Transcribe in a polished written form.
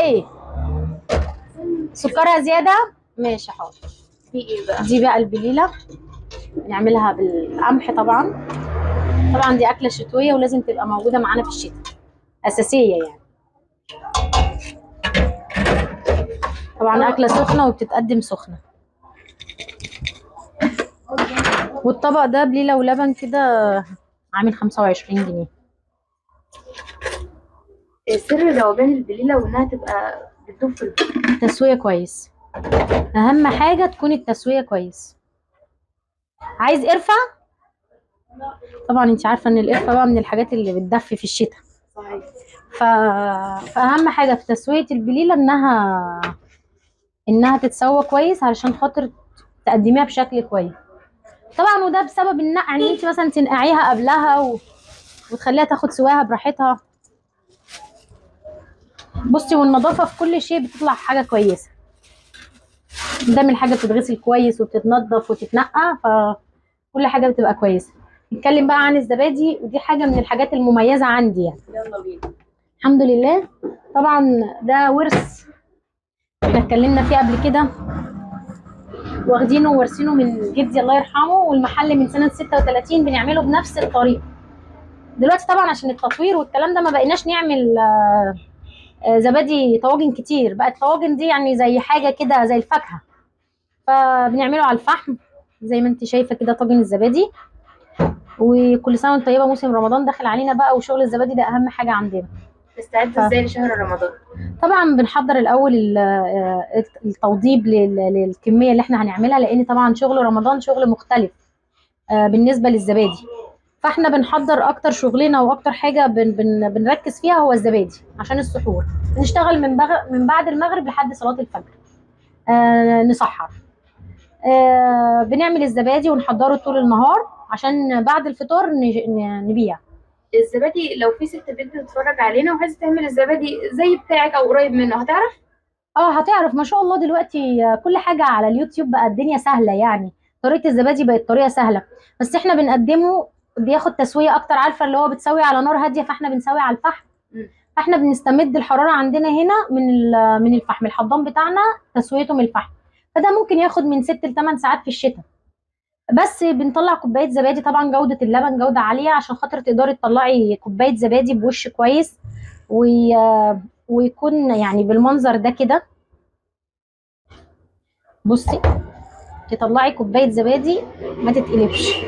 ايه؟ سكرها زياده؟ ماشي حاضر. في ايه بقى؟ دي بقى البليله، نعملها بالقمح طبعا. طبعا دي اكله شتويه ولازم تبقى موجوده معانا في الشتاء، اساسيه يعني. طبعا اكله سخنه وبتتقدم سخنه. والطبق ده بليله ولبن كده عامل 25 جنيه. سر ذوبان البليله وانها تبقى بتدوب في البيض. تسويه كويس، اهم حاجه تكون التسويه كويس. عايز قرفه؟ طبعا انت عارفه ان القرفه بقى من الحاجات اللي بتدفي في الشتاء. صحيح. ف... فاهم حاجه في تسويه البليله انها تتسوى كويس علشان خاطر تقدميها بشكل كويس. طبعا وده بسبب النقع، ان انت مثلا تنقعيها قبلها وتخليها تاخد سواها براحتها. بصي، والنظافه في كل شيء بتطلع حاجه كويسه. دام الحاجه بتتغسل كويس وبتتنضف وتتنقع، فكل حاجه بتبقى كويسه. نتكلم بقى عن الزبادي، ودي حاجه من الحاجات المميزه عندي يعني. يلا بينا. الحمد لله. طبعا ده ورث احنا اتكلمنا فيه قبل كده، واخدينه وورثينه من جدي الله يرحمه، والمحل من سنه 36 بنعمله بنفس الطريقه. دلوقتي طبعا عشان التطوير والكلام ده ما بقيناش نعمل زبادي طواجن كتير. بقت الطواجن دي يعني زي حاجه كده زي الفاكهه، فبنعمله على الفحم زي ما انت شايفه كده طاجن الزبادي. وكل سنه وانت طيبه، موسم رمضان داخل علينا بقى، وشغل الزبادي ده اهم حاجه عندنا. تستعد ازاي لشهر رمضان؟ طبعا بنحضر الاول التوضيب للكميه اللي احنا هنعملها، لان طبعا شغل رمضان شغل مختلف بالنسبه للزبادي. فاحنا بنحضر اكتر شغلنا، واكتر حاجه بنركز فيها هو الزبادي عشان السحور. بنشتغل من بعد المغرب لحد صلاه الفجر. نسحر. بنعمل الزبادي ونحضره طول النهار عشان بعد الفطار نبيع. الزبادي لو في ست بنت بتتفرج علينا وعايزه تعمل الزبادي زي بتاعك او قريب منه هتعرف؟ هتعرف ما شاء الله. دلوقتي كل حاجه على اليوتيوب بقى، الدنيا سهله يعني. طريقه الزبادي بقت طريقه سهله، بس احنا بنقدمه بياخد تسويه اكتر. عارفه اللي هو بتسوي على نار هاديه، فاحنا بنسوي على الفحم. فاحنا بنستمد الحراره عندنا هنا من الفحم. الحضان بتاعنا تسويته من الفحم، فده ممكن ياخد من 6 ل 8 ساعات في الشتاء. بس بنطلع كوبايه زبادي، طبعا جوده اللبن جوده عاليه عشان خاطر تقدري تطلعي كوبايه زبادي بوش كويس ويكون يعني بالمنظر ده كده. بصي، تطلعي كوبايه زبادي ما تتقلبش.